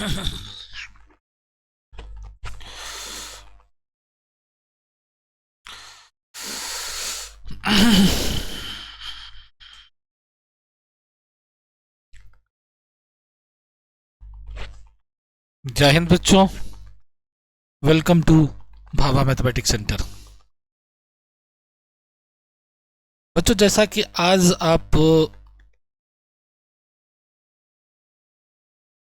जय हिंद बच्चों, welcome to Bhabha mathematics centre. बच्चों, जैसा कि आज आप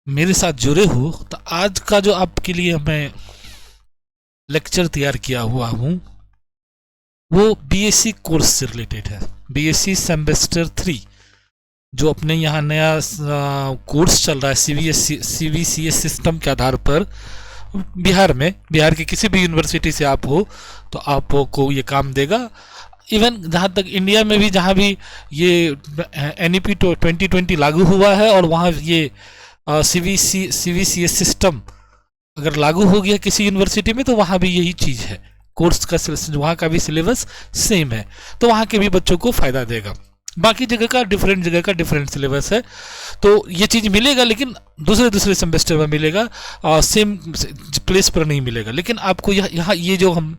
मेरे साथ जुड़े हो, तो आज का जो आपके लिए मैं लेक्चर तैयार किया हुआ हूँ वो बीएससी कोर्स से रिलेटेड है। बीएससी सेमेस्टर 3 जो अपने यहाँ नया कोर्स चल रहा है सीबीसीएस सिस्टम के आधार पर बिहार के किसी भी यूनिवर्सिटी से आप हो तो आपको ये काम देगा। इवन जहाँ तक इंडिया में भी जहाँ भी ये एनईपी 2020 लागू हुआ है और वहाँ ये सीबीसीएस सिस्टम अगर लागू हो गया किसी यूनिवर्सिटी में तो वहाँ भी यही चीज़ है, कोर्स का वहाँ का भी सिलेबस सेम है, तो वहाँ के भी बच्चों को फ़ायदा देगा। बाकी जगह का डिफरेंट सिलेबस है, तो ये चीज़ मिलेगा लेकिन दूसरे सेमेस्टर में मिलेगा, सेम प्लेस पर नहीं मिलेगा। लेकिन आपको यहाँ ये जो हम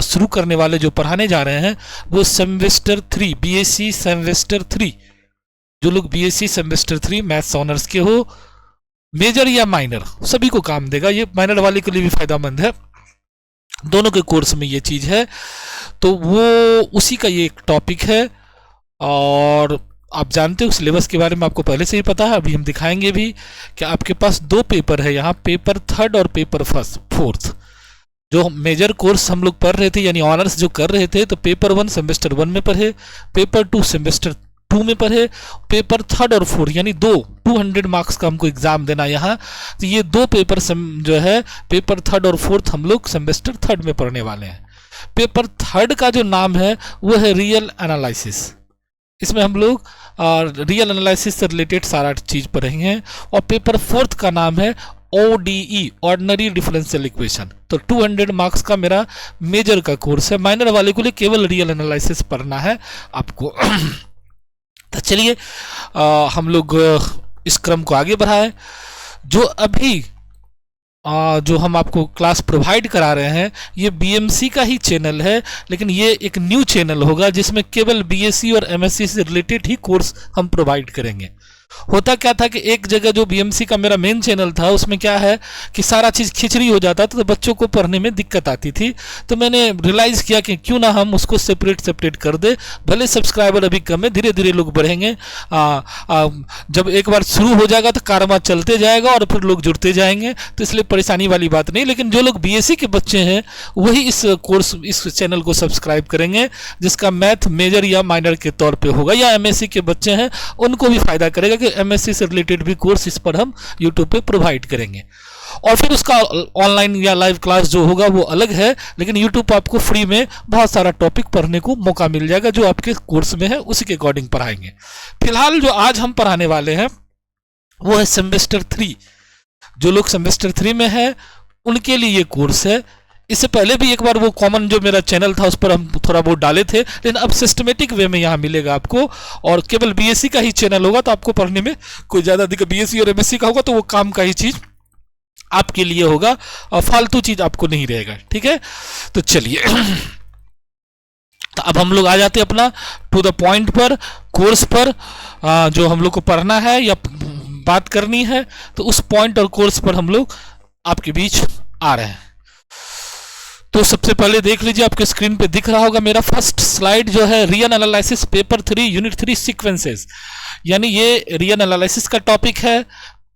शुरू करने वाले जो पढ़ाने जा रहे हैं वो सेमेस्टर 3 बीएससी सेमेस्टर 3, जो लोग बीएससी सेमेस्टर 3 मैथ्स ऑनर्स के हो, मेजर या माइनर, सभी को काम देगा। ये माइनर वाले के लिए भी फायदेमंद है, दोनों के कोर्स में ये चीज़ है, तो वो उसी का ये एक टॉपिक है। और आप जानते हो सिलेबस के बारे में आपको पहले से ही पता है, अभी हम दिखाएंगे भी कि आपके पास दो पेपर है यहाँ, पेपर 3 और पेपर 4। जो मेजर कोर्स हम लोग पढ़ रहे थे यानी ऑनर्स जो कर रहे थे, तो पेपर 1 सेमेस्टर 1 में पढ़े, पेपर 2 सेमेस्टर 2 में पढ़े, पेपर 3 और 4 यानी 200 मार्क्स का हमको एग्जाम देना यहाँ, तो ये दो पेपर जो है पेपर 3 और 4 हम लोग सेमेस्टर 3 में पढ़ने वाले हैं। पेपर 3 का जो नाम है वो है रियल एनालिसिस। इसमें हम लोग रियल एनालिसिस से रिलेटेड सारा चीज़ पढ़ेंगे। और पेपर 4 का नाम है ODE ऑर्डिनरी डिफरेंशियल इक्वेशन। तो 200 मार्क्स का मेरा मेजर का कोर्स है, माइनर वाले को लिए केवल रियल एनालिसिस पढ़ना है आपको। तो चलिए हम लोग इस क्रम को आगे बढ़ाएं। जो अभी जो हम आपको क्लास प्रोवाइड करा रहे हैं ये बीएमसी का ही चैनल है, लेकिन ये एक न्यू चैनल होगा जिसमें केवल बीएससी और एमएससी से रिलेटेड ही कोर्स हम प्रोवाइड करेंगे। होता क्या था कि एक जगह जो बीएमसी का मेरा मेन चैनल था उसमें क्या है कि सारा चीज़ खिचड़ी हो जाता था, तो बच्चों को पढ़ने में दिक्कत आती थी। तो मैंने रियलाइज़ किया कि क्यों ना हम उसको सेपरेट कर दे, भले सब्सक्राइबर अभी कम है, धीरे धीरे लोग बढ़ेंगे। जब एक बार शुरू हो जाएगा तो कारवा चलते जाएगा और फिर लोग जुड़ते जाएंगे, तो इसलिए परेशानी वाली बात नहीं। लेकिन जो लोग बीएससी के बच्चे हैं वही इस चैनल को सब्सक्राइब करेंगे, जिसका मैथ मेजर या माइनर के तौर पर होगा, या एमएससी के बच्चे हैं उनको भी फायदा करेगा कि एमएससी से रिलेटेड भी कोर्स इस पर हम यूट्यूब पे प्रोवाइड करेंगे। और फिर उसका ऑनलाइन या लाइव क्लास जो होगा वो अलग है, लेकिन यूट्यूब पर आपको फ्री में बहुत सारा टॉपिक पढ़ने को मौका मिल जाएगा जो आपके कोर्स में है, उसी के अकॉर्डिंग पढ़ाएंगे। फिलहाल जो आज हम पढ़ाने वाले हैं वो है सेमेस्टर 3। जो लोग सेमेस्टर 3 में है उनके लिए ये कोर्स है। इससे पहले भी एक बार वो कॉमन जो मेरा चैनल था उस पर हम थोड़ा बहुत डाले थे, लेकिन अब सिस्टमेटिक वे में यहाँ मिलेगा आपको, और केवल बीएससी का ही चैनल होगा, तो आपको पढ़ने में कोई ज़्यादा दिक्कत, बीएससी और एमएससी का होगा तो वो काम का ही चीज़ आपके लिए होगा और फालतू चीज़ आपको नहीं रहेगा। ठीक है, तो चलिए तो अब हम लोग आ जाते हैं अपना टू द पॉइंट पर, कोर्स पर जो हम लोग को पढ़ना है या बात करनी है, तो उस पॉइंट और कोर्स पर हम लोग आपके बीच आ रहे हैं। तो सबसे पहले देख लीजिए, आपके स्क्रीन पे दिख रहा होगा मेरा फर्स्ट स्लाइड जो है real analysis paper 3 unit 3 sequences, यानी ये रियल एनालिसिस का टॉपिक है,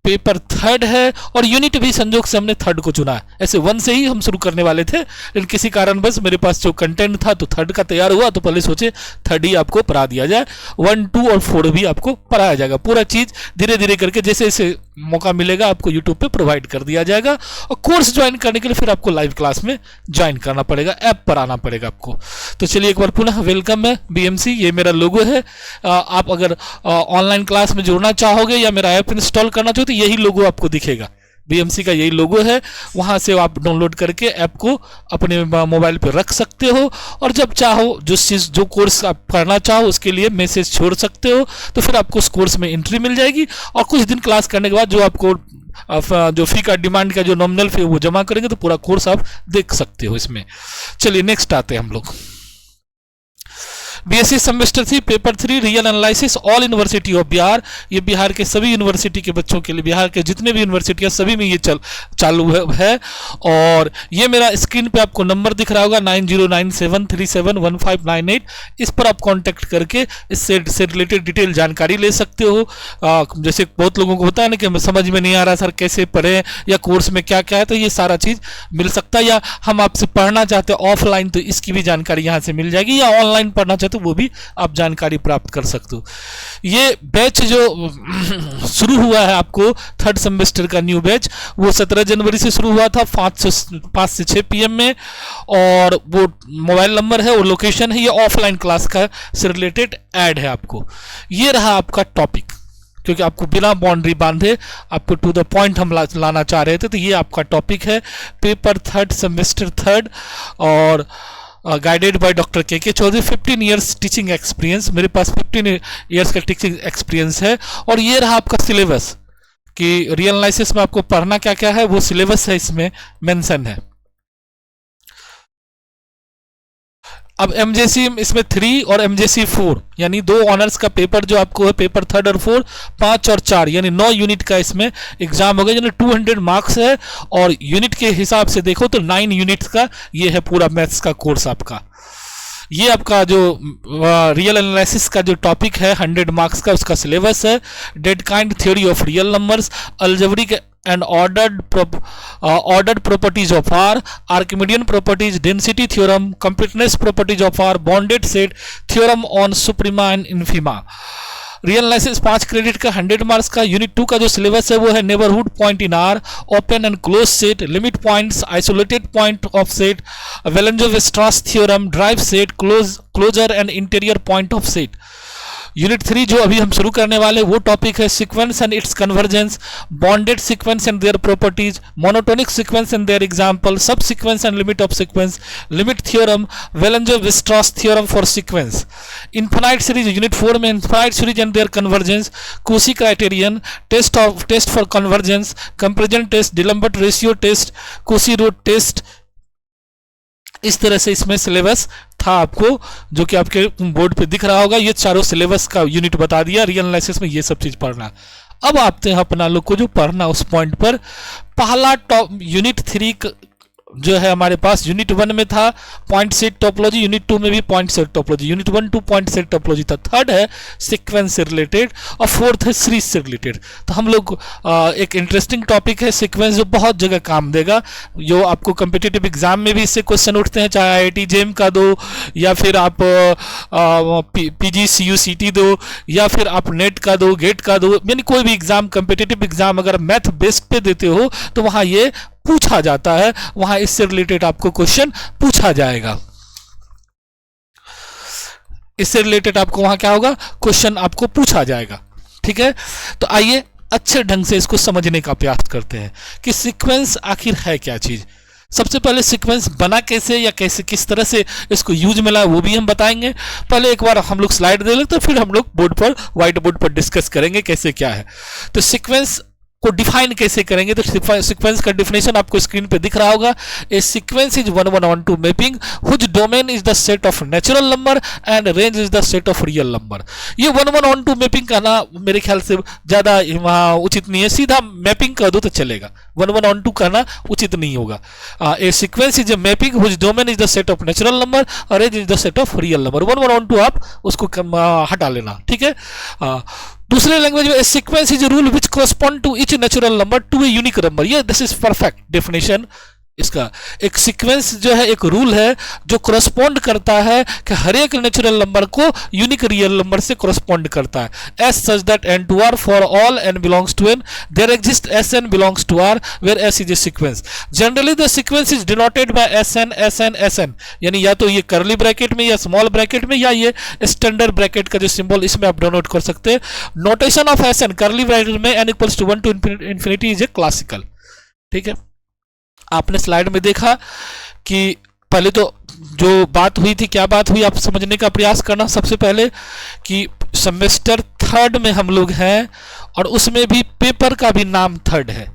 पेपर 3 है, और यूनिट भी संजोग से हमने 3 को चुना है। ऐसे 1 से ही हम शुरू करने वाले थे, लेकिन किसी कारण बस मेरे पास जो कंटेंट था तो 3 का तैयार हुआ, तो पहले सोचे 3 ही आपको पढ़ा दिया जाए, 1, 2 और 4 भी आपको पढ़ाया जाएगा। पूरा चीज़ धीरे धीरे करके जैसे जैसे मौका मिलेगा आपको यूट्यूब पे प्रोवाइड कर दिया जाएगा। और कोर्स ज्वाइन करने के लिए फिर आपको लाइव क्लास में ज्वाइन करना पड़ेगा, ऐप पर आना पड़ेगा आपको। तो चलिए एक बार पुनः वेलकम है बीएमसी, ये मेरा लोगो है। आप अगर ऑनलाइन क्लास में जुड़ना चाहोगे या मेरा ऐप इंस्टॉल करना चाहो तो यही लोगो आपको दिखेगा, BMC का यही लोगो है, वहाँ से आप डाउनलोड करके ऐप को अपने मोबाइल पे रख सकते हो और जब चाहो जो कोर्स आप करना चाहो उसके लिए मैसेज छोड़ सकते हो, तो फिर आपको उस कोर्स में एंट्री मिल जाएगी और कुछ दिन क्लास करने के बाद जो आपको जो फी का डिमांड का जो नॉमिनल फी वो जमा करेंगे तो पूरा कोर्स आप देख सकते हो इसमें। चलिए नेक्स्ट आते हैं हम लोग। BSc semester 3 paper 3 real analysis all university of Bihar. ये बिहार के सभी यूनिवर्सिटी के बच्चों के लिए, बिहार के जितने भी यूनिवर्सिटियां सभी में ये चालू है। और ये मेरा स्क्रीन पे आपको नंबर दिख रहा होगा 9097371598। इस पर आप कांटेक्ट करके इससे रिलेटेड डिटेल जानकारी ले सकते हो। जैसे बहुत लोगों को होता है ना कि हमें समझ में नहीं आ रहा सर कैसे पढ़ें या कोर्स में क्या क्या है, तो ये सारा चीज़ मिल सकता है। या हम आपसे पढ़ना चाहते हैं ऑफलाइन तो इसकी भी जानकारी यहाँ से मिल जाएगी, या ऑनलाइन पढ़ना चाहते तो वो भी आप जानकारी प्राप्त कर सकते हो। ये बैच जो शुरू हुआ है आपको थर्ड सेमेस्टर का न्यू बैच, वो 17 जनवरी से शुरू हुआ था 5 से 6 PM में, और वो मोबाइल नंबर है, वो लोकेशन है, ये ऑफलाइन क्लास का से रिलेटेड ऐड है आपको। ये रहा आपका टॉपिक, क्योंकि आपको बिना बाउंड्री बांधे आपको टू द पॉइंट हम लाना चाह रहे थे, तो ये आपका टॉपिक है पेपर थर्ड सेमेस्टर थर्ड और गाइडेड बाय डॉक्टर के चौधरी। 15 ईयर्स टीचिंग एक्सपीरियंस, मेरे पास 15 ईयर्स का टीचिंग एक्सपीरियंस है। और ये रहा आपका सिलेबस कि रियल एनालिसिस में आपको पढ़ना क्या क्या है, वो सिलेबस है इसमें मेंशन है। अब MJC इसमें 3 और MJC 4 यानी 2 ऑनर्स का पेपर जो आपको है, पेपर 3 और 4, 5 और 4 यानी 9 यूनिट का इसमें एग्जाम होगा, यानी 200 मार्क्स है। और यूनिट के हिसाब से देखो तो 9 यूनिट्स का ये है पूरा मैथ्स का कोर्स आपका। ये आपका जो रियल एनालिसिस का जो टॉपिक है 100 मार्क्स का, उसका सिलेबस है। Dead kind theory of real numbers, algebraic and ordered properties of R, Archimedean properties, density theorem, completeness properties of R, bounded set, theorem on suprema and infima। Real analysis 5 credit का 100 marks का। Unit 2 का जो syllabus है वो है neighbourhood point in R, open and close set, limit points, isolated point of set, Bolzano Weierstrass theorem, derived set, closure and interior point of set. Unit 3 जो अभी हम शुरू करने वाले वो टॉपिक है sequence and its convergence, bounded sequence and their properties, monotonic sequence and their example, subsequence and limit of sequence, limit theorem, Bolzano Weierstrass theorem for sequence. Infinite series unit 4 में infinite series and their convergence, Cauchy criterion, test for convergence, comparison test, D'Alembert ratio test, Cauchy root test. इस तरह से इसमें syllabus था आपको, जो कि आपके बोर्ड पे दिख रहा होगा। ये चारों सिलेबस का यूनिट बता दिया, रियल एनालिसिस में ये सब चीज पढ़ना। अब आते हैं अपना लोग को जो पढ़ना उस पॉइंट पर। पहला यूनिट 3 जो है हमारे पास यूनिट 1 में था पॉइंट सेट टोपोलॉजी, यूनिट 2 में भी point set topology, unit 1 2 point set topology था, थर्ड है सीक्वेंस से रिलेटेड और फोर्थ है सीरीज से रिलेटेड। तो हम लोग एक इंटरेस्टिंग टॉपिक है सीक्वेंस, जो बहुत जगह काम देगा, जो आपको कम्पिटिटिव एग्जाम में भी इससे क्वेश्चन उठते हैं, चाहे IIT JEM का दो या फिर आप PG CUCT दो या फिर आप नेट का दो, गेट का दो, यानी कोई भी एग्जाम कम्पिटिटिव एग्जाम अगर मैथ बेस्ड पे देते हो तो वहां ये पूछा जाता है, वहां इससे रिलेटेड आपको क्वेश्चन पूछा जाएगा। इससे रिलेटेड आपको वहां क्या होगा, क्वेश्चन आपको पूछा जाएगा। ठीक है, तो आइए अच्छे ढंग से इसको समझने का प्रयास करते हैं कि सीक्वेंस आखिर है क्या चीज। सबसे पहले सीक्वेंस बना कैसे या कैसे किस तरह से इसको यूज मिला वो भी हम बताएंगे। पहले एक बार हम लोग स्लाइड दे लेते, फिर हम लोग बोर्ड पर व्हाइट बोर्ड पर डिस्कस करेंगे कैसे क्या है। तो सीक्वेंस को डिफाइन कैसे करेंगे, तो सीक्वेंस का डिफिनेशन आपको स्क्रीन पे दिख रहा होगा। A sequence is 1-1-1-2 mapping which domain is the set of natural number and range is the set of real number. ये 1-1-1-2 मैपिंग कहना मेरे ख्याल से ज्यादा वहाँ उचित नहीं है, सीधा मैपिंग कर दो तो चलेगा, 1-1-1-2 कहना उचित नहीं होगा। A sequence is a mapping which domain is the set of natural number और range is the set of real number. 1-1-1-2 आप उसको हटा लेना। ठीक है, दूसरे लैंग्वेज में sequence is rule which correspond to each natural number to a unique number. ये दिस इज परफेक्ट डेफिनेशन इसका। एक सीक्वेंस जो है एक रूल है जो कॉरस्पॉन्ड करता है कि हर एक नेचुरल नंबर को यूनिक रियल नंबर से कॉरस्पॉन्ड करता है। As such that n2r for all n belongs to n there exist Sn belongs to r where S is a sequence. Generally the sequence is denoted by Sn Sn Sn, यानी या तो ये करली bracket में या small bracket में या ये स्टैंडर्ड ब्रैकेट का जो सिंबल इसमें आप डिनोट कर सकते हैं। नोटेशन ऑफ Sn करली ब्रैकेट में n = 1 to infinity is a classical. ठीक है, आपने स्लाइड में देखा कि पहले तो जो बात हुई थी, क्या बात हुई आप समझने का प्रयास करना सबसे पहले कि सेमेस्टर थर्ड में हम लोग हैं और उसमें भी पेपर का भी नाम थर्ड है।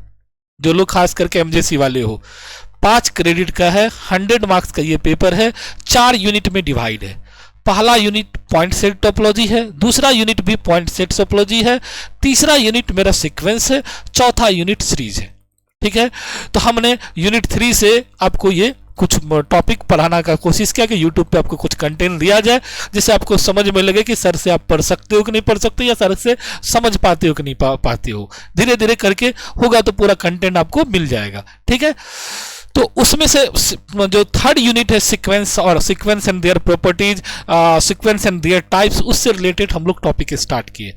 जो लोग खास करके एमजेसी वाले हो, 5 क्रेडिट का है, 100 मार्क्स का ये पेपर है, 4 यूनिट में डिवाइड है। पहला यूनिट पॉइंट सेट टोपोलॉजी है, दूसरा यूनिट भी पॉइंट सेट टोपोलॉजी है, तीसरा यूनिट मेरा सीक्वेंस है, चौथा यूनिट सीरीज है। ठीक है, तो हमने यूनिट 3 से आपको ये कुछ टॉपिक पढ़ाना का कोशिश किया कि YouTube पे आपको कुछ कंटेंट दिया जाए जिससे आपको समझ में लगे कि सर से आप पढ़ सकते हो कि नहीं पढ़ सकते, या सर से समझ पाते हो कि नहीं पाते हो। धीरे धीरे करके होगा तो पूरा कंटेंट आपको मिल जाएगा। ठीक है, तो उसमें से जो थर्ड यूनिट है सीक्वेंस और sequence and their properties, sequence and there types, उससे रिलेटेड हम लोग टॉपिक स्टार्ट किए।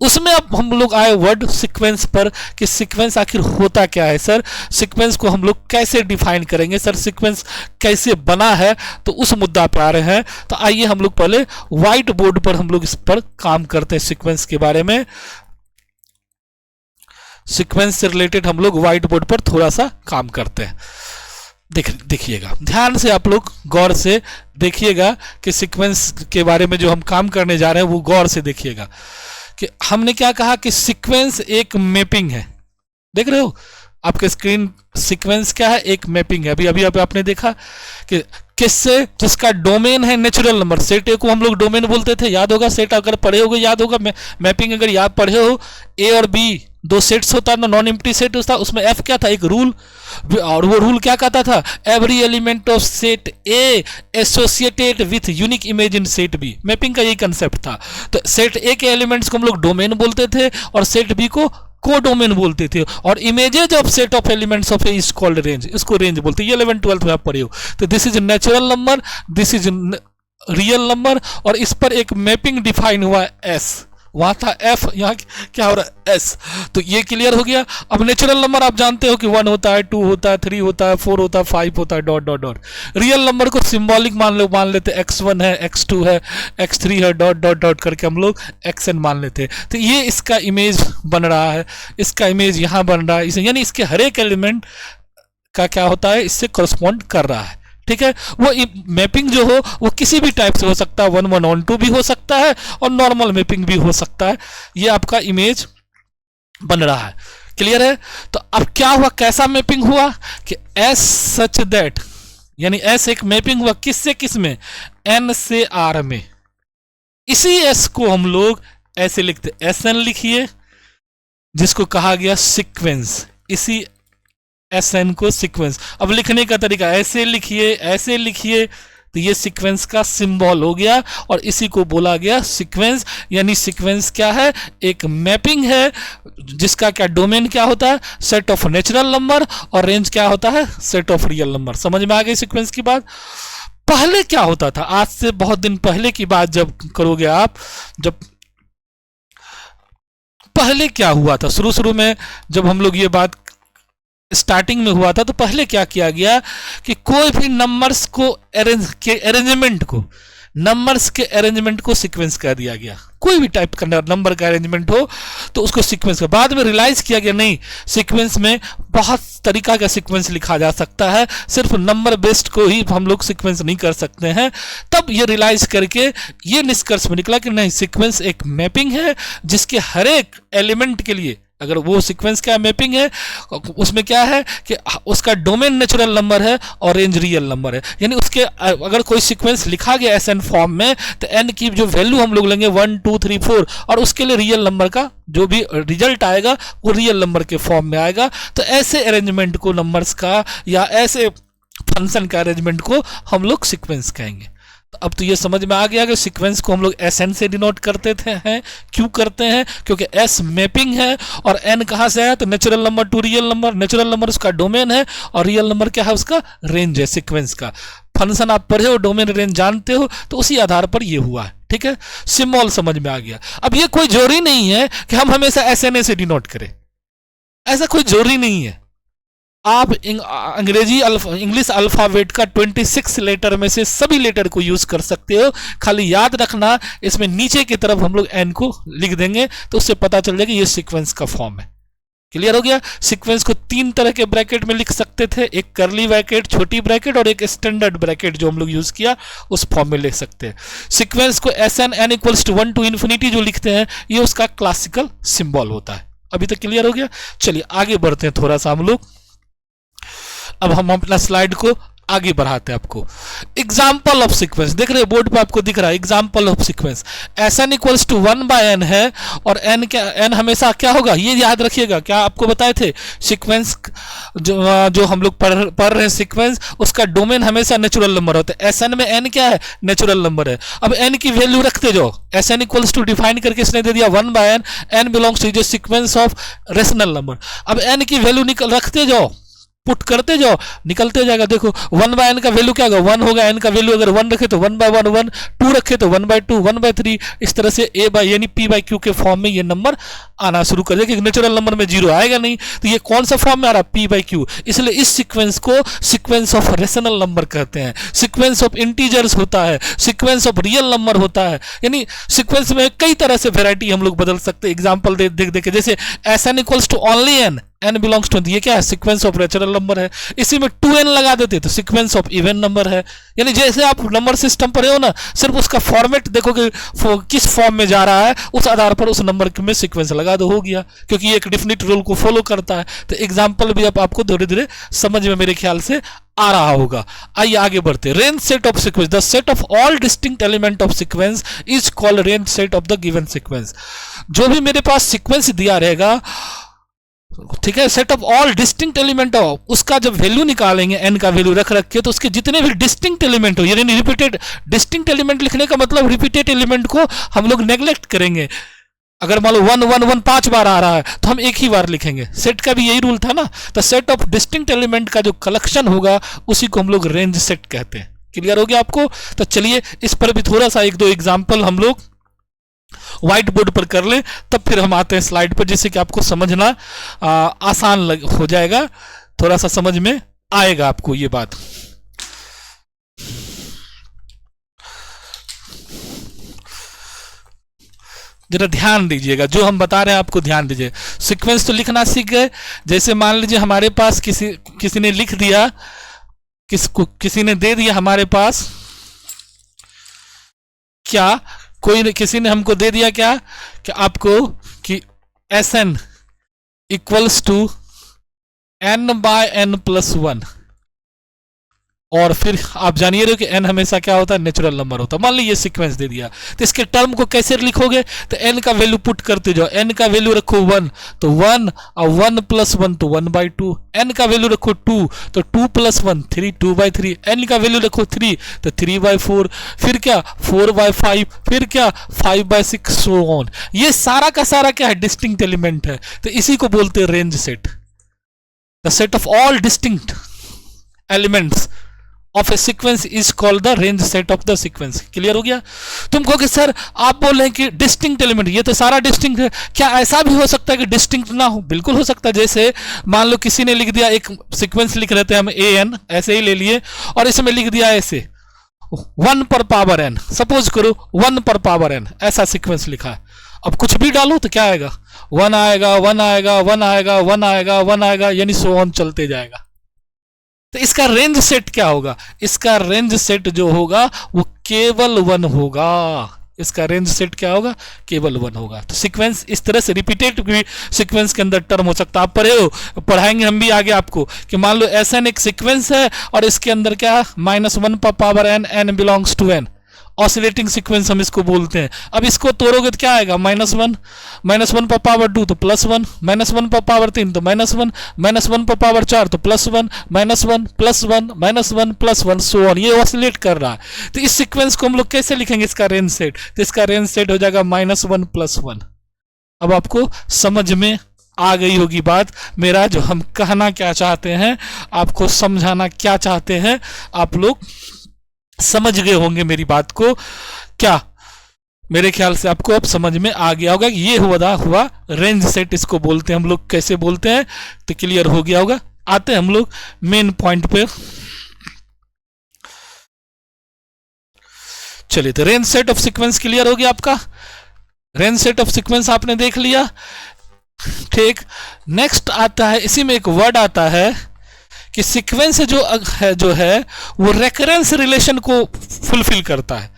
उसमें अब हम लोग आए वर्ड सीक्वेंस पर कि सीक्वेंस आखिर होता क्या है सर, सीक्वेंस को हम लोग कैसे डिफाइन करेंगे सर, सीक्वेंस कैसे बना है, तो उस मुद्दा पर आ रहे हैं। तो आइए हम लोग पहले व्हाइट बोर्ड पर हम लोग इस पर काम करते हैं, सीक्वेंस के बारे में। सीक्वेंस से रिलेटेड हम लोग व्हाइट बोर्ड पर थोड़ा सा काम करते हैं। देखिएगा, ध्यान से आप लोग गौर से देखिएगा कि सीक्वेंस के बारे में जो हम काम करने जा रहे हैं वो गौर से देखिएगा कि हमने क्या कहा कि सीक्वेंस एक मैपिंग है। देख रहे हो आपके स्क्रीन, सीक्वेंस क्या है, एक मैपिंग है। अभी आपने देखा कि किससे, जिसका डोमेन है नेचुरल नंबर। सेट ए को हम लोग डोमेन बोलते थे, याद होगा, सेट अगर पढ़े होगे याद होगा। मैपिंग अगर याद पढ़े हो, ए और बी 2 सेट्स होता है ना, नॉन एम्प्टी सेट होता, उसमें एफ क्या था, एक रूल, और वो रूल क्या कहता था, every element of set A associated with unique image in set B. Mapping का यही कंसेप्ट था। तो सेट ए के एलिमेंट्स को हम लोग डोमेन बोलते थे और सेट बी को कोडोमेन बोलते थे, और images of set of elements of A is called range, इसको रेंज बोलते हैं। ये 11th 12th में आप पढ़े हो। तो this is natural number, this is real number, और इस पर एक मैपिंग डिफाइन हुआ है एस, वहां था एफ, यहाँ क्या हो रहा है एस। तो ये क्लियर हो गया। अब नेचुरल नंबर आप जानते हो कि 1 होता है, 2 होता है, 3 होता है, 4 होता है, 5 होता है, dot dot dot. Real number को सिंबॉलिक मान लेते, x1 है, x2 है, x3 है, डॉट डॉट डॉट करके हम लोग xn मान लेते। तो ये इसका इमेज बन रहा है, इसका इमेज यहाँ बन रहा है, यानी इसके हर एक एलिमेंट का क्या होता है, इससे करस्पॉन्ड कर रहा है। ठीक है, वो मैपिंग जो हो वो किसी भी टाइप से हो सकता है, 1 1 on 2 भी हो सकता है और नॉर्मल मैपिंग भी हो सकता है। ये आपका इमेज बन रहा है। क्लियर है। तो अब क्या हुआ, कैसा मैपिंग हुआ कि एस सच दैट, यानी एस एक मैपिंग हुआ किससे किस में, एन से आर में। इसी एस को हम लोग ऐसे लिखते, एस एन लिखिए, जिसको कहा गया सीक्वेंस। इसी एस एन को सीक्वेंस। अब लिखने का तरीका ऐसे लिखिए, ऐसे लिखिए, तो ये सीक्वेंस का सिंबल हो गया और इसी को बोला गया सीक्वेंस। यानी सीक्वेंस क्या है, एक मैपिंग है जिसका क्या डोमेन क्या होता है, सेट ऑफ नेचुरल नंबर, और रेंज क्या होता है, सेट ऑफ रियल नंबर। समझ में आ गई सीक्वेंस की बात। पहले क्या होता था, आज से बहुत दिन पहले की बात जब करोगे आप, जब पहले क्या हुआ था, शुरू में जब हम लोग ये बात स्टार्टिंग में हुआ था, तो पहले क्या किया गया कि कोई भी नंबर्स को नंबर्स के अरेंजमेंट को सीक्वेंस कर दिया गया। कोई भी टाइप का नंबर का अरेंजमेंट हो तो उसको सीक्वेंस का। बाद में रियलाइज किया गया नहीं, सीक्वेंस में बहुत तरीका का सीक्वेंस लिखा जा सकता है, सिर्फ नंबर बेस्ड को ही हम लोग सीक्वेंस नहीं कर सकते हैं। तब ये रियलाइज करके ये निष्कर्ष में निकला कि नहीं, सीक्वेंस एक मैपिंग है जिसके हर एक एलिमेंट के लिए, अगर वो सीक्वेंस क्या मैपिंग है, उसमें क्या है कि उसका डोमेन नेचुरल नंबर है और रेंज रियल नंबर है। यानी उसके अगर कोई सीक्वेंस लिखा गया एस एन फॉर्म में, तो एन की जो वैल्यू हम लोग लेंगे 1 2 3 4, और उसके लिए रियल नंबर का जो भी रिजल्ट आएगा वो रियल नंबर के फॉर्म में आएगा। तो ऐसे अरेंजमेंट को नंबर्स का या ऐसे फंक्शन का अरेंजमेंट को हम लोग सीक्वेंस कहेंगे। अब तो ये समझ में आ गया कि सीक्वेंस को हम लोग एस एन से डिनोट करते हैं। क्यों करते हैं, क्योंकि एस मैपिंग है और एन कहाँ से है, तो natural number to real number. Natural number उसका डोमेन है और रियल नंबर क्या है, उसका रेंज है। सीक्वेंस का फंक्शन आप पढ़े हो, डोमेन रेंज जानते हो, तो उसी आधार पर ये हुआ है। ठीक है, सिंबल समझ में आ गया। अब ये कोई जरूरी नहीं है कि हम हमेशा एस एन ए से डिनोट करें, ऐसा कोई जरूरी नहीं है। आप इंग्लिश अल्फाबेट का 26 लेटर में से सभी लेटर को यूज कर सकते हो। खाली याद रखना, इसमें नीचे की तरफ हम लोग एन को लिख देंगे तो उससे पता चल जाएगा ये सीक्वेंस का फॉर्म है। क्लियर हो गया। सीक्वेंस को तीन तरह के ब्रैकेट में लिख सकते थे, एक कर्ली ब्रैकेट, छोटी ब्रैकेट, और एक स्टैंडर्ड ब्रैकेट जो हम लोग यूज किया उस फॉर्म में लिख सकते हैं। सीक्वेंस को S n equals to 1 to infinity जो लिखते हैं ये उसका क्लासिकल सिंबल होता है। अभी तक क्लियर हो गया। चलिए आगे बढ़ते हैं थोड़ा सा हम लोग। अब हम अपना स्लाइड को आगे बढ़ाते हैं। आपको एग्जाम्पल ऑफ सीक्वेंस देख रहे हैं बोर्ड पे, आपको दिख रहा है example of sequence. S n equals to 1/n है और n क्या, n हमेशा क्या होगा ये याद रखिएगा। क्या आपको बताए थे सीक्वेंस जो हम लोग पढ़ रहे हैं सीक्वेंस, उसका डोमेन हमेशा नेचुरल नंबर होता है। एस एन में n क्या है, नेचुरल नंबर है। अब n की वैल्यू रखते जाओ। S n equals to define करके इसने दे दिया 1/n, n belongs to sequence of rational number. अब n की वैल्यू रखते जाओ, पुट करते जाओ, निकलते जाएगा। देखो 1/n का वैल्यू क्या होगा, 1 होगा। n का वैल्यू अगर 1 रखे तो 1/1 1, 2 रखे तो 1/2 1/3, इस तरह से यानी p/q के फॉर्म में ये नंबर आना शुरू कर देगा। नेचुरल नंबर में जीरो आएगा नहीं, तो ये कौन सा फॉर्म में आ रहा है, p/q। इसलिए इस सीक्वेंस को सीक्वेंस ऑफ रेशनल नंबर कहते हैं। सीक्वेंस ऑफ इंटीजर्स होता है, सीक्वेंस ऑफ रियल नंबर होता है। यानी सीक्वेंस में कई तरह से वेराइटी हम लोग बदल सकते हैं। एग्जाम्पल देख के, जैसे Sn equals to only n, n belongs to, ये क्या है, सीक्वेंस ऑफ नेचुरल नंबर है। इसी में 2n लगा देते तो सीक्वेंस ऑफ इवन नंबर है। यानी जैसे आप नंबर सिस्टम पढ़े हो ना, सिर्फ उसका फॉर्मेट देखो कि किस फॉर्म में जा रहा है, उस आधार पर उस नंबर में सीक्वेंस लगा दो, हो गया। क्योंकि ये एक डिफिनिट रूल को फॉलो करता है। तो एग्जाम्पल भी अब आपको धीरे धीरे समझ में मेरे ख्याल से आ रहा होगा। आइए आगे बढ़ते। Range set of sequence, the set of all distinct element of sequence is called range set of the given sequence. जो भी मेरे पास सीक्वेंस दिया रहेगा, ठीक है, set of all distinct element of, उसका जब वैल्यू निकालेंगे n का वैल्यू रख के, तो उसके जितने भी डिस्टिंक्ट एलिमेंट हो, यानी रिपीटेड, डिस्टिंक्ट एलिमेंट लिखने का मतलब रिपीटेड एलिमेंट को हम लोग नेग्लेक्ट करेंगे। अगर मान लो 1 1 1 5 बार आ रहा है तो हम एक ही बार लिखेंगे। सेट का भी यही रूल था ना। तो सेट ऑफ डिस्टिंक्ट एलिमेंट का जो कलेक्शन होगा उसी को हम लोग रेंज सेट कहते हैं। क्लियर हो गया आपको। तो चलिए इस पर भी थोड़ा सा एक दो एग्जाम्पल हम लोग व्हाइट बोर्ड पर कर लें, तब फिर हम आते हैं स्लाइड पर, जिससे कि आपको समझना आसान हो जाएगा, थोड़ा सा समझ में आएगा आपको ये बात। जरा ध्यान दीजिएगा, जो हम बता रहे हैं आपको ध्यान दीजिए। सीक्वेंस तो लिखना सीख गए। जैसे मान लीजिए हमारे पास किसी ने लिख दिया, किसी ने दे दिया हमारे पास क्या, किसी ने हमको दे दिया क्या कि आपको कि Sn इक्वल्स टू n/n+1, और फिर आप जानिए रहे हो कि n हमेशा क्या होता है, नेचुरल नंबर होता है। मान लीजिए सीक्वेंस दे दिया, तो इसके टर्म को कैसे लिखोगे, तो n का वैल्यू पुट करते जाओ। n का वैल्यू रखो 1 तो 1, और 1 + 1 तो 1/2। n का वैल्यू रखो 2 तो 2 + 1 3, 2/3। n का वैल्यू रखो 3 तो 3/4, फिर क्या 4/5, फिर क्या 5/6, सो ऑन। ये सारा का सारा क्या है, डिस्टिंक्ट एलिमेंट है। तो इसी को बोलते हैं range set. The set of all distinct elements of A sequence is called the range set of the sequence. Clear हो गया। तुम कहोगे सर आप बोल रहे हैं कि डिस्टिंक्ट एलिमेंट, ये तो सारा डिस्टिंक्ट है, क्या ऐसा भी हो सकता है कि डिस्टिंक्ट ना हो? बिल्कुल हो सकता है। जैसे मान लो किसी ने लिख दिया, एक सीक्वेंस लिख रहे थे हम an, ऐसे ही ले लिए, और इसमें लिख दिया ऐसे 1 पर पावर n, सपोज करो 1 पर पावर n, ऐसा सीक्वेंस लिखा है। अब कुछ भी डालो तो क्या आएगा, 1 आएगा, 1 आएगा, 1 आएगा, 1 आएगा, 1 आएगा, यानी सो ऑन चलते जाएगा। तो इसका रेंज सेट क्या होगा, इसका रेंज सेट जो होगा वो केवल 1 होगा। इसका रेंज सेट क्या होगा, केवल 1 होगा। तो सीक्वेंस इस तरह से रिपीटेड भी सीक्वेंस के अंदर टर्म हो सकता है। आप पढ़े हो, पढ़ाएंगे हम भी आगे आपको, कि मान लो Sn एक सीक्वेंस है और इसके अंदर क्या -1 पर power n, n belongs to n, oscillating sequence हम इसको बोलते हैं। अब इसको तोड़ोगे तो क्या आएगा, -1 पर पावर 2 तो +1, -1 पर पावर 3 तो -1, -1 पर पावर 4 तो +1, -1 +1 -1 +1, सो ऑन। ये ऑसिलेट कर रहा है। तो इस सीक्वेंस को हम लोग कैसे लिखेंगे, इसका रेंज सेट, तो इसका रेंज सेट हो जाएगा -1 +1। अब आपको समझ में आ गई होगी बात, मेरा जो हम कहना क्या चाहते हैं, आपको समझाना क्या चाहते हैं, आप लोग समझ गए होंगे मेरी बात को। क्या मेरे ख्याल से आपको अब समझ में आ गया होगा कि ये हुआ रेंज सेट, इसको बोलते हैं हम लोग, कैसे बोलते हैं, तो क्लियर हो गया होगा। आते हैं हम लोग मेन पॉइंट पे। चलिए, तो range set of sequence clear हो गया आपका। रेंज सेट ऑफ सीक्वेंस आपने देख लिया। ठीक। नेक्स्ट आता है, इसी में एक वर्ड आता है कि सीक्वेंस जो है वो रेकरेंस रिलेशन को फुलफिल करता है।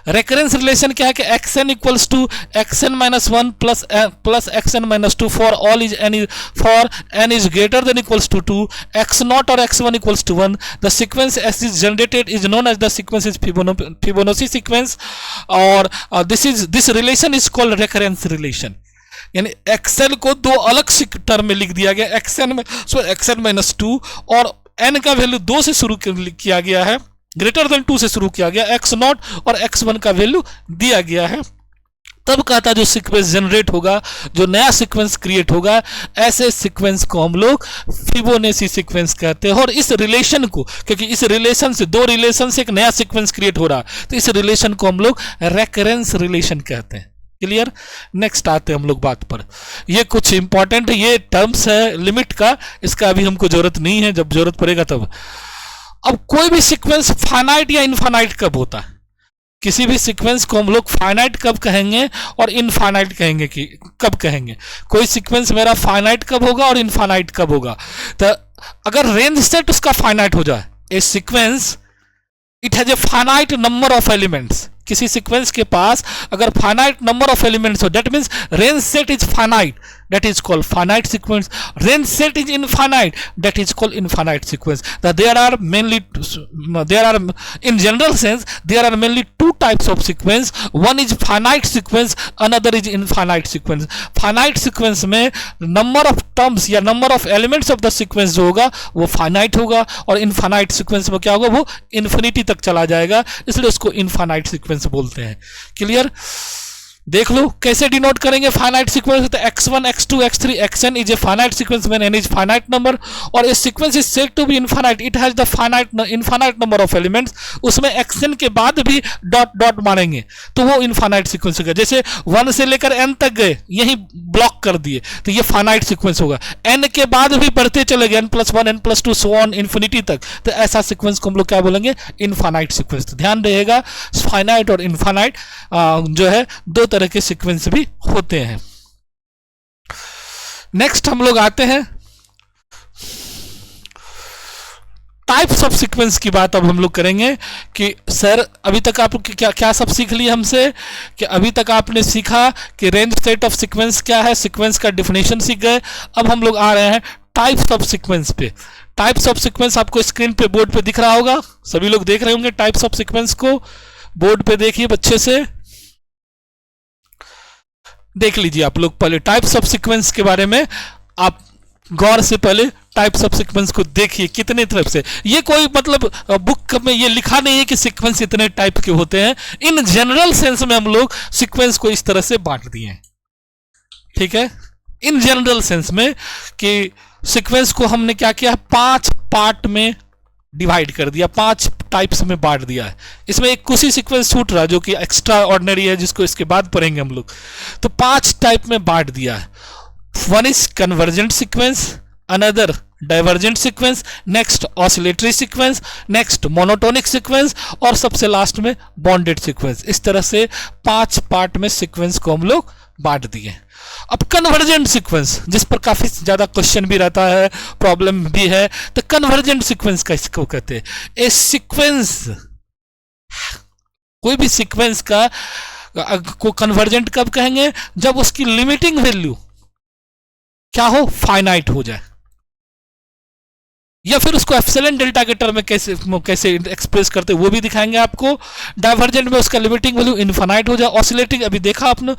रेकरेंस रिलेशन क्या है कि x n equals to x n minus one plus x n minus two for all is n, for n is greater than equals to two, x naught और x one equals to one, the sequence S is generated is known as the sequence is Fibonacci sequence, और this relation is called recurrence relation. यानी x n को दो अलग term में लिख दिया गया, एक्सएन माइनस टू, और एन का वैल्यू 2 से शुरू किया गया है, ग्रेटर देन 2 से शुरू किया गया, एक्स नॉट और एक्स वन का वैल्यू दिया गया है। तब कहता जो सीक्वेंस जनरेट होगा, जो नया सीक्वेंस क्रिएट होगा, ऐसे सीक्वेंस को हम लोग फिबोनाची सीक्वेंस कहते हैं। और इस रिलेशन को, क्योंकि इस रिलेशन से, दो रिलेशन से एक नया सीक्वेंस क्रिएट हो रहा, तो इस रिलेशन को हम लोग रेकरेंस रिलेशन कहते हैं। क्लियर। नेक्स्ट आते हैं हम लोग बात पर। ये कुछ इंपॉर्टेंट ये टर्म्स है लिमिट का, इसका अभी हमको जरूरत नहीं है, जब जरूरत पड़ेगा तब। अब कोई भी सीक्वेंस फाइनाइट या इनफाइनाइट कब होता है? किसी भी सीक्वेंस को हम लोग फाइनाइट कब कहेंगे और इनफाइनाइट कहेंगे, कि कब कहेंगे कोई सीक्वेंस मेरा फाइनाइट कब होगा और इनफाइनाइट कब होगा? तो अगर रेंज सेट उसका फाइनाइट हो जाए, a sequence it has a finite number of elements, किसी सीक्वेंस के पास अगर फाइनाइट नंबर ऑफ एलिमेंट्स हो, that means range set is finite, that is called finite sequence. Range set is infinite, that is called infinite sequence. There are in general sense there are mainly two types of sequence. One is finite sequence, another is infinite sequence. Finite sequence में number of terms या number of elements of the sequence जो होगा वो finite होगा, और infinite sequence में क्या होगा, वो infinity तक चला जाएगा, इसलिए उसको infinite sequence बोलते हैं। क्लियर। देख लो कैसे डिनोट करेंगे फाइनाइट सीक्वेंस। तो x1 x2 x3 xn is a finite sequence when n is finite number, और a sequence is said to be infinite, it has the infinite number of elements. उसमें xn के बाद भी dot dot मारेंगे तो वो infinite sequence होगा। जैसे 1 से लेकर n तक गए, यही ब्लॉक कर दिए, तो ये फाइनाइट सीक्वेंस होगा। n के बाद भी बढ़ते चले गए, n+1 n+2 so on infinity तक, तो ऐसा सीक्वेंस को हम लोग क्या बोलेंगे, इनफाइनाइट सीक्वेंस। तो ध्यान रहेगा फाइनाइट और इनफाइनाइट जो है दो तरह के सीक्वेंस भी होते हैं। नेक्स्ट हम लोग आते हैं टाइप्स ऑफ सीक्वेंस की बात। अब हम लोग करेंगे कि सर अभी तक आप क्या क्या सब सीख लिए हमसे, कि अभी तक आपने सीखा कि रेंज सेट ऑफ सीक्वेंस क्या है, सीक्वेंस का डेफिनेशन सीख गए। अब हम लोग आ रहे हैं टाइप्स ऑफ सीक्वेंस पे। टाइप्स ऑफ सीक्वेंस आपको स्क्रीन पे बोर्ड पे दिख रहा होगा, सभी लोग देख रहे होंगे टाइप्स ऑफ सीक्वेंस को। बोर्ड पे देखिए अच्छे से, देख लीजिए आप लोग। पहले टाइप्स ऑफ सीक्वेंस के बारे में आप गौर से पहले टाइप्स ऑफ सीक्वेंस को देखिए कितने तरफ से। ये कोई मतलब बुक में ये लिखा नहीं है कि सीक्वेंस इतने टाइप के होते हैं। इन जनरल सेंस में हम लोग सीक्वेंस को इस तरह से बांट दिए हैं, ठीक है। इन जनरल सेंस में कि सीक्वेंस को हमने क्या किया, 5 पार्ट में डिवाइड कर दिया, 5 टाइप्स में बांट दिया है। इसमें एक कुछ ही सीक्वेंस छूट रहा जो कि एक्स्ट्रा ऑर्डिनरी है, जिसको इसके बाद पढ़ेंगे हम लोग। तो 5 टाइप में बांट दिया है। One is convergent sequence, another divergent sequence, next oscillatory sequence, next monotonic sequence, और सबसे लास्ट में बॉन्डेड सीक्वेंस। इस तरह से 5 पार्ट में सीक्वेंस को हम लोग बांट दिए। अब कन्वर्जेंट सीक्वेंस, जिस पर काफी ज्यादा क्वेश्चन भी रहता है, प्रॉब्लम भी है, तो कन्वर्जेंट सीक्वेंस किसको कहते हैं? ए सीक्वेंस, कोई भी सीक्वेंस का को कन्वर्जेंट कब कहेंगे, जब उसकी लिमिटिंग वैल्यू क्या हो, फाइनाइट हो जाए, या फिर उसको एप्सिलॉन डेल्टा के टर्म में कैसे एक्सप्रेस करते हैं वो भी दिखाएंगे आपको। डाइवर्जेंट में उसका लिमिटिंग वैल्यू इनफाइनाइट हो जाए। ऑसिलेटिंग अभी देखा आपने,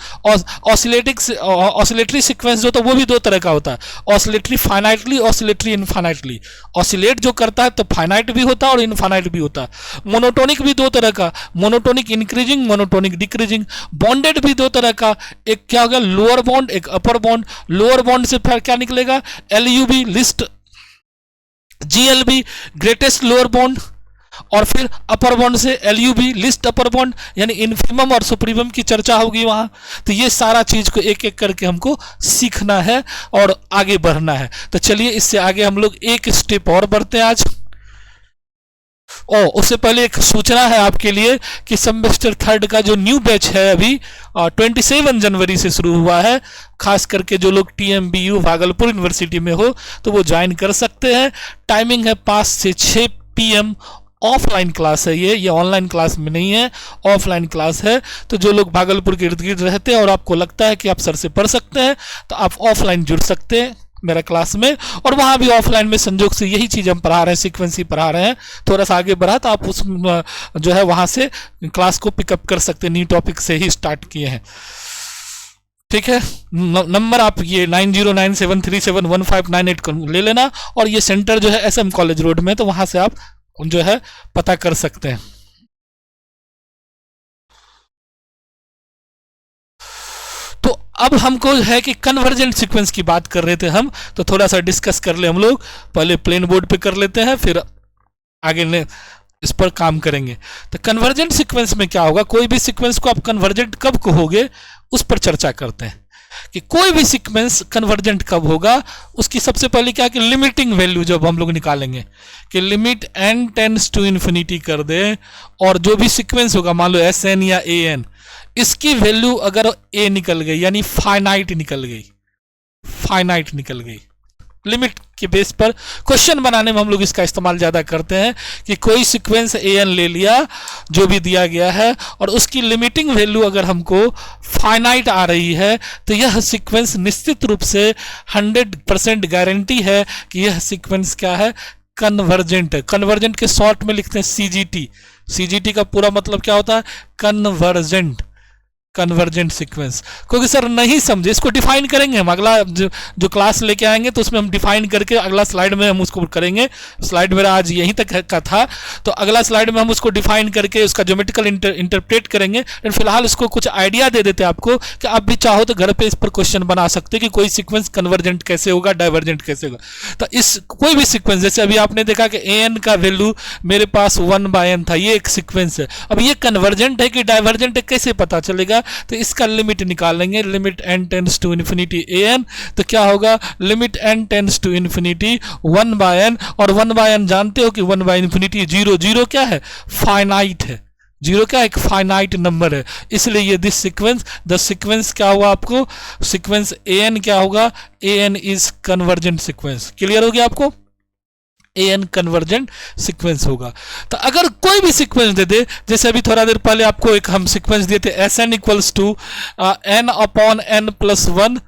ऑसिलेटरी सीक्वेंस जो था वो भी 2 तरह का होता है, oscillatory finitely, oscillatory infinitely. Oscillate जो करता है तो फाइनाइट भी होता है और इनफाइनाइट भी होता है। मोनोटोनिक भी 2 तरह का, monotonic increasing, monotonic decreasing. Bonded भी 2 तरह का, एक क्या होगा लोअर बॉन्ड, एक अपर बॉन्ड। लोअर बॉन्ड से फिर क्या निकलेगा, LUB list, GLB greatest lower bond, और फिर अपर बॉन्ड से LUB लिस्ट अपर बॉन्ड, यानी इन्फिमम और सुप्रीमम की चर्चा होगी वहां। तो ये सारा चीज को एक एक करके हमको सीखना है और आगे बढ़ना है। तो चलिए इससे आगे हम लोग एक स्टेप और बढ़ते हैं आज। ओ, उससे पहले एक सूचना है आपके लिए कि सेमेस्टर थर्ड का जो न्यू बैच है अभी 27 जनवरी से शुरू हुआ है। खास करके जो लोग TMBU भागलपुर यूनिवर्सिटी में हो तो वो ज्वाइन कर सकते हैं। टाइमिंग है 5 से 6 PM। ऑफलाइन क्लास है ये ऑनलाइन क्लास में नहीं है, ऑफलाइन क्लास है। तो जो लोग भागलपुर के इर्द गिर्द रहते हैं और आपको लगता है कि आप सर से पढ़ सकते हैं तो आप ऑफलाइन जुड़ सकते हैं मेरा क्लास में। और वहाँ भी ऑफलाइन में संजोग से यही चीज़ हम पढ़ा रहे हैं, सीक्वेंस ही पढ़ा रहे हैं। थोड़ा सा आगे बढ़ा तो आप उस जो है वहाँ से क्लास को पिकअप कर सकते हैं, न्यू टॉपिक से ही स्टार्ट किए हैं। ठीक है, नंबर आप ये 9097371598 को ले लेना। और ये सेंटर जो है SM कॉलेज रोड में, तो वहाँ से आप जो है पता कर सकते हैं। तो अब हमको है कि कन्वर्जेंट सीक्वेंस की बात कर रहे थे हम, तो थोड़ा सा डिस्कस कर ले हम लोग। पहले प्लेन बोर्ड पे कर लेते हैं, फिर आगे इस पर काम करेंगे। तो कन्वर्जेंट सीक्वेंस में क्या होगा, कोई भी सीक्वेंस को आप कन्वर्जेंट कब कहोगे उस पर चर्चा करते हैं कि कोई भी सीक्वेंस कन्वर्जेंट कब होगा। उसकी सबसे पहले क्या कि लिमिटिंग वैल्यू जब हम लोग निकालेंगे कि limit n tends to infinity कर दे, और जो भी सीक्वेंस होगा मान लो SN या AN, इसकी वैल्यू अगर A निकल गई यानी फाइनाइट निकल गई, लिमिट के बेस पर क्वेश्चन बनाने में हम लोग इसका इस्तेमाल ज़्यादा करते हैं कि कोई सीक्वेंस AN ले लिया जो भी दिया गया है और उसकी लिमिटिंग वैल्यू अगर हमको फाइनाइट आ रही है तो यह सीक्वेंस निश्चित रूप से 100% गारंटी है कि यह सीक्वेंस क्या है, कन्वर्जेंट है। कन्वर्जेंट के शॉर्ट में लिखते हैं CGT का पूरा मतलब क्या होता है, कन्वर्जेंट सीक्वेंस। क्योंकि सर नहीं समझे, इसको डिफाइन करेंगे हम अगला जो क्लास लेके आएंगे तो उसमें हम डिफाइन करके अगला स्लाइड में हम उसको करेंगे। स्लाइड मेरा आज यहीं तक का था, तो अगला स्लाइड में हम उसको डिफाइन करके उसका ज्योमेट्रिकल इंटरप्रेट करेंगे। लेकिन फिलहाल इसको कुछ आइडिया दे देते हैं आपको कि आप भी चाहो तो घर पे इस पर क्वेश्चन बना सकते कि कोई सीक्वेंस कन्वर्जेंट कैसे होगा, डाइवर्जेंट कैसे होगा। तो इस कोई भी सीक्वेंस, जैसे अभी आपने देखा कि AN का वैल्यू मेरे पास 1/n था, ये एक सीक्वेंस है। अब ये कन्वर्जेंट है कि डाइवर्जेंट है कैसे पता चलेगा, तो इसका लिमिट निकालेंगे, limit n tends to infinity AN, तो क्या होगा, limit n tends to infinity 1/n, और 1/n जानते हो कि 1/∞, 0 क्या है, फाइनाइट है। 0 क्या एक फाइनाइट नंबर है, इसलिए ये दिस सीक्वेंस, द सीक्वेंस क्या हुआ आपको, सीक्वेंस AN क्या होगा, AN is convergent sequence. Clear हो गया आपको, AN कन्वर्जेंट सीक्वेंस होगा। तो अगर कोई भी सीक्वेंस दे दे, जैसे अभी थोड़ा देर पहले आपको एक हम सीक्वेंस दिए थे SN equals to n/n+1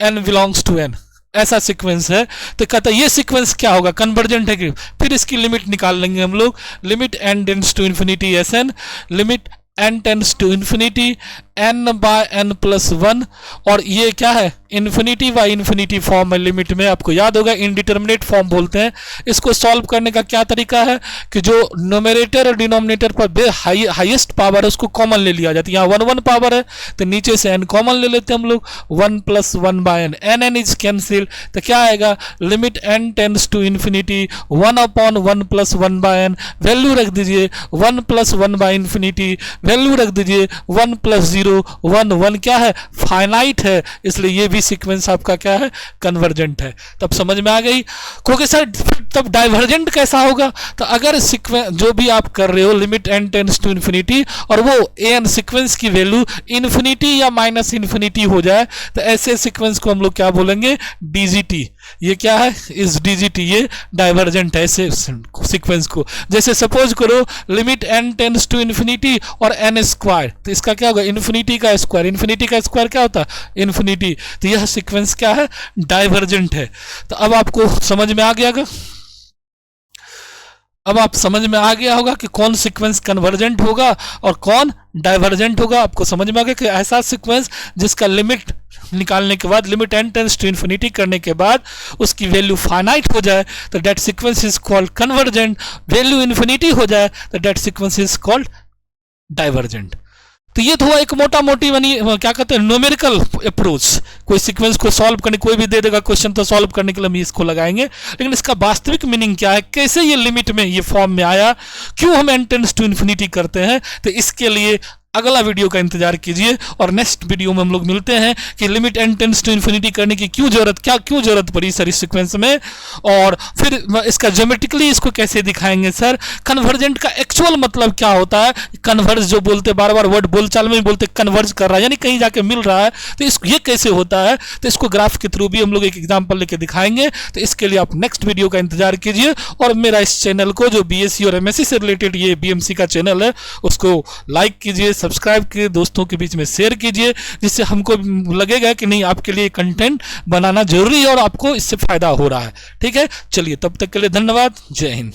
n belongs to n, ऐसा सीक्वेंस है, तो कहता है ये सीक्वेंस क्या होगा, कन्वर्जेंट है कि। फिर इसकी लिमिट निकाल लेंगे हम लोग, limit n tends to infinity SN, limit n tends to infinity n/n+1, और ये क्या है, इन्फिनिटी बाई इन्फिनिटी फॉर्म है लिमिट में, आपको याद होगा इनडिटर्मिनेट फॉर्म बोलते हैं। इसको सॉल्व करने का क्या तरीका है कि जो नोमिनेटर और डिनोमिनेटर पर हाईएस्ट पावर है उसको कॉमन ले लिया जाता है। यहाँ 1 पावर है तो नीचे से n कॉमन ले लेते हैं हम लोग, 1+1/n, n इज कैंसिल, तो क्या आएगा, limit n tends to infinity 1/1+1/n, value रख दीजिए 1+1/∞, वैल्यू रख दीजिए 1+0 1 क्या है, फाइनाइट है, इसलिए ये भी सीक्वेंस आपका क्या है, कन्वर्जेंट है। तब समझ में आ गई। क्योंकि सर तब डाइवर्जेंट कैसा होगा, तो अगर सीक्वेंस जो भी आप कर रहे हो limit n tends to infinity और वो AN सीक्वेंस की वैल्यू इन्फिनिटी या -∞ हो जाए, तो ऐसे सीक्वेंस को हम लोग क्या बोलेंगे, DGT। ये क्या है, इस DGT, ये डाइवर्जेंट है ऐसे सीक्वेंस को। जैसे सपोज करो limit n tends to infinity और n², तो इसका क्या होगा, इन्फिनिटी का स्क्वायर क्या होता है, इन्फिनिटी, तो यह सीक्वेंस क्या है, डाइवर्जेंट है। तो अब आपको समझ में आ गया होगा, अब आप समझ में आ गया होगा कि कौन सीक्वेंस कन्वर्जेंट होगा और कौन डाइवर्जेंट होगा। आपको समझ में आ गया कि ऐसा सीक्वेंस जिसका लिमिट निकालने के बाद, limit n tends to infinity करने के बाद उसकी वैल्यू फाइनाइट हो जाए तो that sequence is called convergent, value infinity हो जाए तो that sequence is called divergent. तो ये तो हुआ एक मोटा मोटी बनी क्या कहते हैं, न्यूमेरिकल अप्रोच। कोई सीक्वेंस को सॉल्व करने, कोई भी दे देगा क्वेश्चन तो सॉल्व करने के लिए हम इसको लगाएंगे, लेकिन इसका वास्तविक मीनिंग क्या है, कैसे ये लिमिट में ये फॉर्म में आया, क्यों हम n टेंड्स टू इन्फिनिटी करते हैं, तो इसके लिए अगला वीडियो का इंतजार कीजिए और नेक्स्ट वीडियो में हम लोग मिलते हैं कि limit n tends to infinity करने की क्यों जरूरत पड़ी सर इस सीक्वेंस में, और फिर इसका ज्योमेट्रिकली इसको कैसे दिखाएंगे सर, कन्वर्जेंट का एक्चुअल मतलब क्या होता है, कन्वर्ज जो बोलते बार बार वर्ड बोलचाल में बोलते कन्वर्ज कर रहा है यानी कहीं जाके मिल रहा है, तो ये कैसे होता है, तो इसको ग्राफ के थ्रू भी हम लोग एक एग्जाम्पल लेके दिखाएंगे। तो इसके लिए आप नेक्स्ट वीडियो का इंतजार कीजिए और मेरा इस चैनल को जो बीएससी और एमएससी से रिलेटेड ये बीएमसी का चैनल है उसको लाइक कीजिए, सब्सक्राइब कीजिए, दोस्तों के बीच में शेयर कीजिए, जिससे हमको लगेगा कि नहीं आपके लिए कंटेंट बनाना जरूरी है और आपको इससे फायदा हो रहा है। ठीक है, चलिए तब तक के लिए धन्यवाद, जय हिंद।